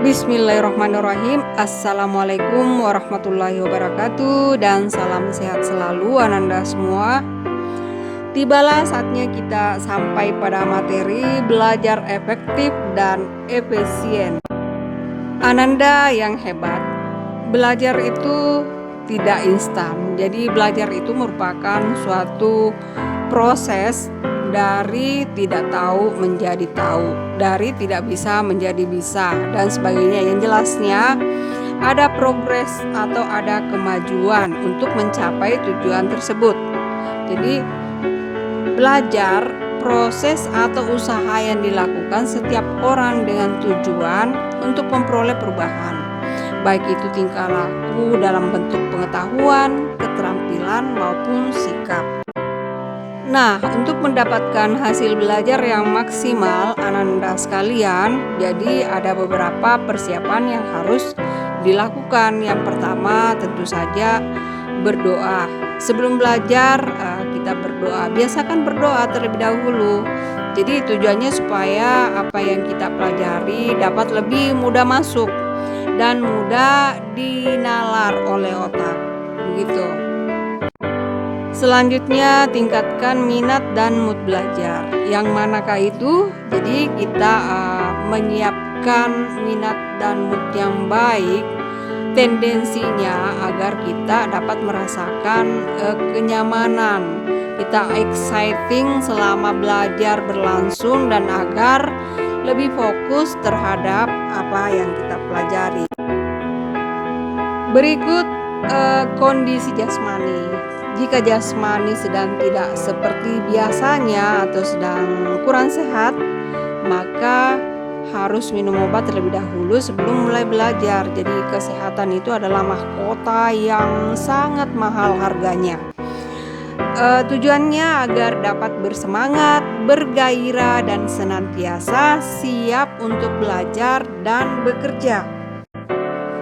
Bismillahirrahmanirrahim. Assalamualaikum warahmatullahi wabarakatuh. Dan salam sehat selalu Ananda semua. Tibalah saatnya kita sampai pada materi belajar efektif dan efisien. Ananda yang hebat, belajar itu tidak instan. Jadi belajar itu merupakan suatu proses dari tidak tahu menjadi tahu, dari tidak bisa menjadi bisa, dan sebagainya. Yang jelasnya ada progres atau ada kemajuan untuk mencapai tujuan tersebut. Jadi belajar proses atau usaha yang dilakukan setiap orang dengan tujuan untuk memperoleh perubahan, baik itu tingkah laku dalam bentuk pengetahuan, keterampilan maupun sikap. Nah, untuk mendapatkan hasil belajar yang maksimal, Ananda sekalian, jadi ada beberapa persiapan yang harus dilakukan. Yang pertama tentu saja berdoa. Sebelum belajar kita berdoa. Biasakan berdoa terlebih dahulu. Jadi tujuannya supaya apa yang kita pelajari dapat lebih mudah masuk dan mudah dinalar oleh otak. Begitu. Selanjutnya tingkatkan minat dan mood belajar. Yang manakah itu? Jadi kita menyiapkan minat dan mood yang baik, tendensinya agar kita dapat merasakan kenyamanan. Kita exciting selama belajar berlangsung dan agar lebih fokus terhadap apa yang kita pelajari. Berikut kondisi jasmani. Jika jasmani sedang tidak seperti biasanya atau sedang kurang sehat, maka harus minum obat terlebih dahulu sebelum mulai belajar. Jadi kesehatan itu adalah mahkota yang sangat mahal harganya. Tujuannya agar dapat bersemangat, bergairah, dan senantiasa siap untuk belajar dan bekerja.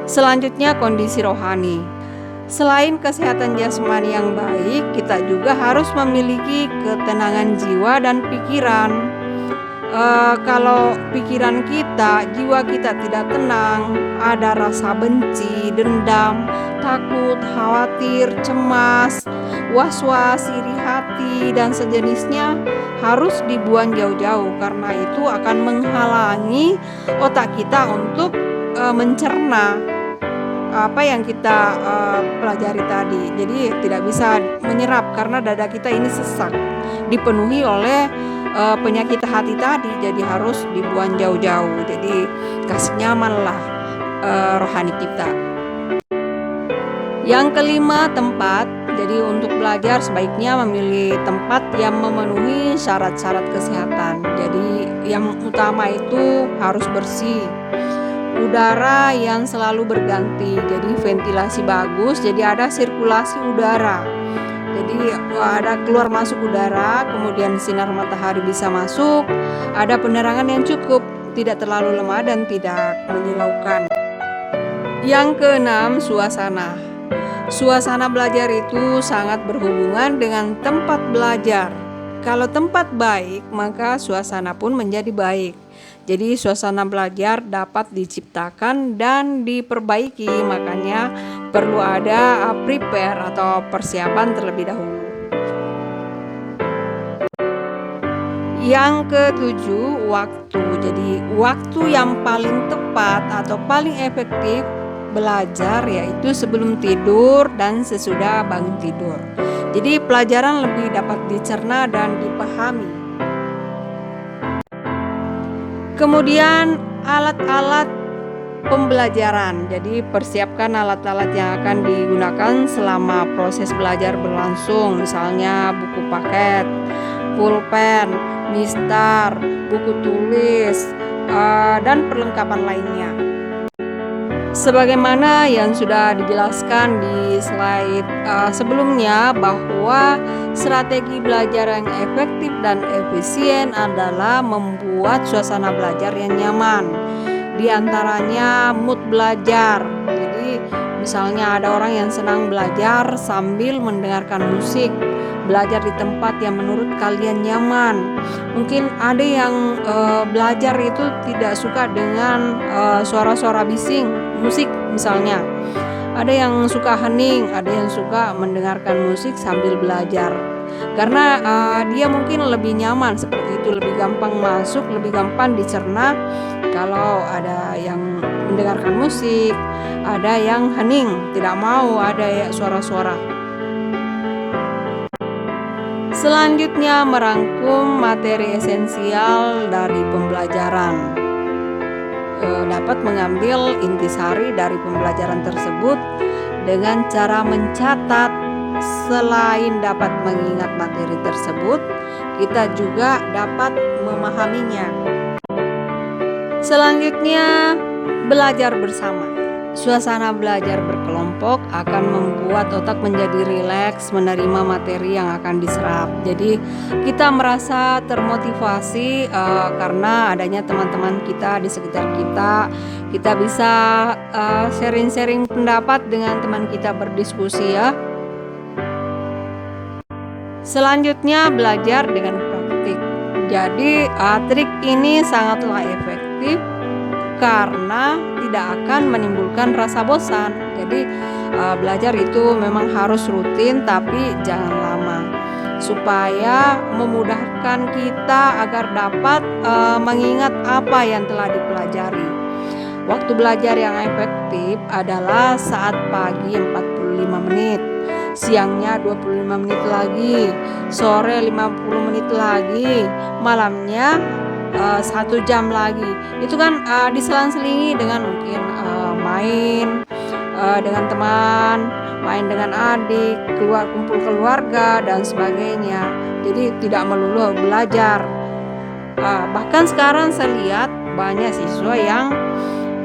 Selanjutnya kondisi rohani. Selain kesehatan jasmani yang baik, kita juga harus memiliki ketenangan jiwa dan pikiran. Kalau pikiran kita, jiwa kita tidak tenang, ada rasa benci, dendam, takut, khawatir, cemas, was-was, iri hati, dan sejenisnya, harus dibuang jauh-jauh karena itu akan menghalangi otak kita untuk mencerna apa yang kita pelajari tadi. Jadi tidak bisa menyerap karena dada kita ini sesak, dipenuhi oleh penyakit hati tadi. Jadi harus dibuang jauh-jauh. Jadi kasih nyamanlah rohani kita. Yang kelima, tempat. Jadi untuk belajar sebaiknya memilih tempat yang memenuhi syarat-syarat kesehatan. Jadi yang utama itu harus bersih, udara yang selalu berganti, jadi ventilasi bagus, jadi ada sirkulasi udara, jadi ada keluar masuk udara, kemudian sinar matahari bisa masuk, ada penerangan yang cukup, tidak terlalu lemah dan tidak menyilaukan. Yang keenam, suasana. Suasana belajar itu sangat berhubungan dengan tempat belajar. Kalau tempat baik, maka suasana pun menjadi baik. Jadi suasana belajar dapat diciptakan dan diperbaiki, makanya perlu ada prepare atau persiapan terlebih dahulu. Yang ketujuh, waktu. Jadi waktu yang paling tepat atau paling efektif belajar yaitu sebelum tidur dan sesudah bangun tidur. Jadi pelajaran lebih dapat dicerna dan dipahami. Kemudian alat-alat pembelajaran. Jadi persiapkan alat-alat yang akan digunakan selama proses belajar berlangsung. Misalnya buku paket, pulpen, mistar, buku tulis, dan perlengkapan lainnya. Sebagaimana yang sudah dijelaskan di slide sebelumnya, bahwa strategi belajar yang efektif dan efisien adalah membuat suasana belajar yang nyaman. Di antaranya mood belajar. Jadi Misalnya ada orang yang senang belajar sambil mendengarkan musik, belajar di tempat yang menurut kalian nyaman. Mungkin ada yang belajar itu tidak suka dengan suara-suara bising musik misalnya. Ada yang suka hening, ada yang suka mendengarkan musik sambil belajar. Karena dia mungkin lebih nyaman seperti itu, lebih gampang masuk, lebih gampang dicerna. Kalau ada yang mendengarkan musik, ada yang hening, tidak mau ada suara-suara. Selanjutnya, merangkum materi esensial dari pembelajaran. Dapat mengambil intisari dari pembelajaran tersebut dengan cara mencatat. Selain dapat mengingat materi tersebut, kita juga dapat memahaminya. Selanjutnya, belajar bersama. Suasana belajar berkelompok akan membuat otak menjadi rileks menerima materi yang akan diserap. Jadi kita merasa termotivasi karena adanya teman-teman kita di sekitar kita. Kita bisa sharing-sharing pendapat dengan teman kita, berdiskusi ya. Selanjutnya, belajar dengan praktik. Jadi trik ini sangatlah efektif karena tidak akan menimbulkan rasa bosan. Jadi belajar itu memang harus rutin tapi jangan lama, supaya memudahkan kita agar dapat mengingat apa yang telah dipelajari. Waktu belajar yang efektif adalah saat pagi 45 menit, siangnya 25 menit lagi, sore 50 menit lagi, malamnya 1 jam lagi. Itu kan diselang-selingi dengan mungkin main dengan teman, main dengan adik, kumpul keluarga dan sebagainya. Jadi tidak melulu belajar. Bahkan sekarang saya lihat banyak siswa yang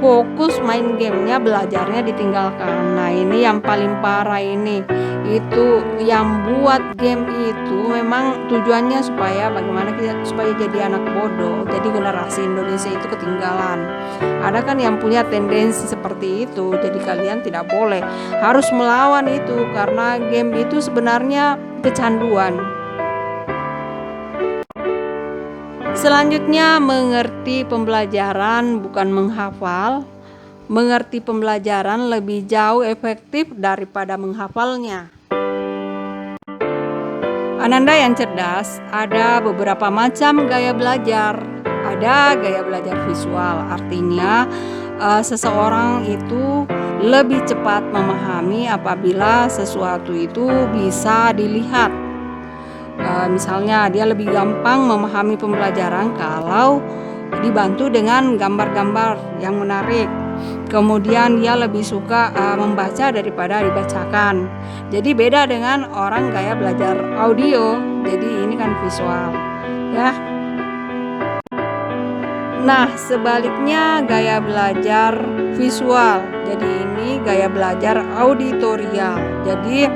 fokus main gamenya, belajarnya ditinggalkan. Nah, ini yang paling parah ini. Itu yang buat game itu memang tujuannya supaya bagaimana supaya jadi anak bodoh. Jadi generasi Indonesia itu ketinggalan. Ada kan yang punya tendensi seperti itu. Jadi kalian tidak boleh, harus melawan itu, karena game itu sebenarnya kecanduan. Selanjutnya, mengerti pembelajaran bukan menghafal. Mengerti pembelajaran lebih jauh efektif daripada menghafalnya. Ananda yang cerdas, ada beberapa macam gaya belajar. Ada gaya belajar visual, artinya seseorang itu lebih cepat memahami apabila sesuatu itu bisa dilihat. Misalnya dia lebih gampang memahami pembelajaran kalau dibantu dengan gambar-gambar yang menarik. Kemudian dia lebih suka membaca daripada dibacakan. Jadi beda dengan orang gaya belajar audio. Jadi ini kan visual ya. Nah, sebaliknya gaya belajar visual. Jadi ini gaya belajar auditorial. Jadi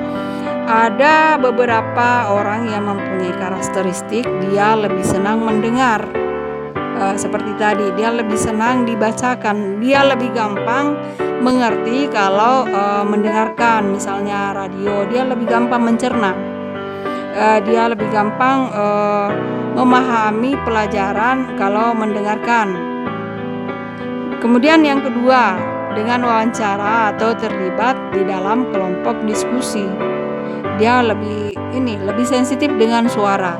ada beberapa orang yang mempunyai karakteristik dia lebih senang mendengar. Seperti tadi, dia lebih senang dibacakan. Dia lebih gampang mengerti kalau mendengarkan, misalnya radio. Dia lebih gampang mencerna. Dia lebih gampang memahami pelajaran kalau mendengarkan. Kemudian yang kedua, dengan wawancara atau terlibat di dalam kelompok diskusi. Dia lebih sensitif dengan suara,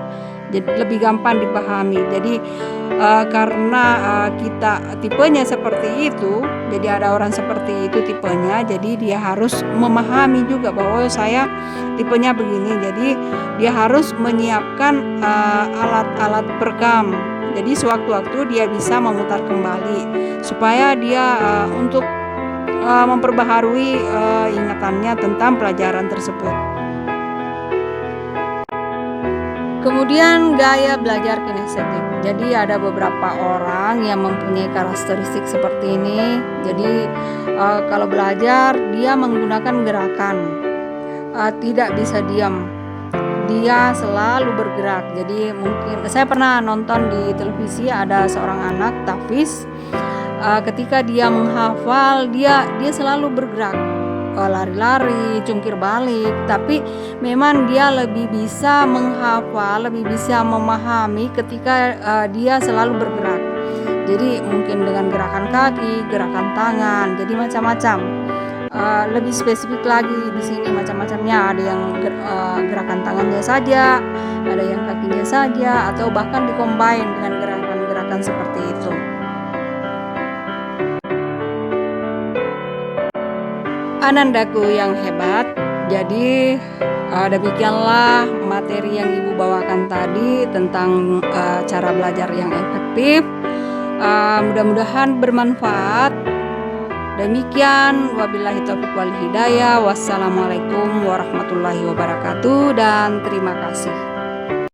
jadi lebih gampang dipahami. Jadi karena kita tipenya seperti itu, jadi ada orang seperti itu tipenya, jadi dia harus memahami juga bahwa saya tipenya begini. Jadi dia harus menyiapkan alat-alat perekam. Jadi sewaktu-waktu dia bisa memutar kembali supaya dia untuk memperbaharui ingatannya tentang pelajaran tersebut. Kemudian gaya belajar kinestetik. Jadi ada beberapa orang yang mempunyai karakteristik seperti ini. Jadi kalau belajar dia menggunakan gerakan, tidak bisa diam. Dia selalu bergerak. Jadi mungkin saya pernah nonton di televisi ada seorang anak tahfiz. Ketika dia menghafal, dia selalu bergerak. lari-lari, jungkir balik, tapi memang dia lebih bisa menghafal, lebih bisa memahami ketika dia selalu bergerak. Jadi mungkin dengan gerakan kaki, gerakan tangan, jadi macam-macam. Lebih spesifik lagi di sini macam-macamnya, ada yang gerakan tangannya saja, ada yang kakinya saja, atau bahkan dikombin dengan gerakan-gerakan seperti itu. Anandaku yang hebat, jadi demikianlah materi yang Ibu bawakan tadi tentang cara belajar yang efektif. Mudah-mudahan bermanfaat. Demikian, wabillahi taufiq wal hidayah. Wassalamualaikum warahmatullahi wabarakatuh dan terima kasih.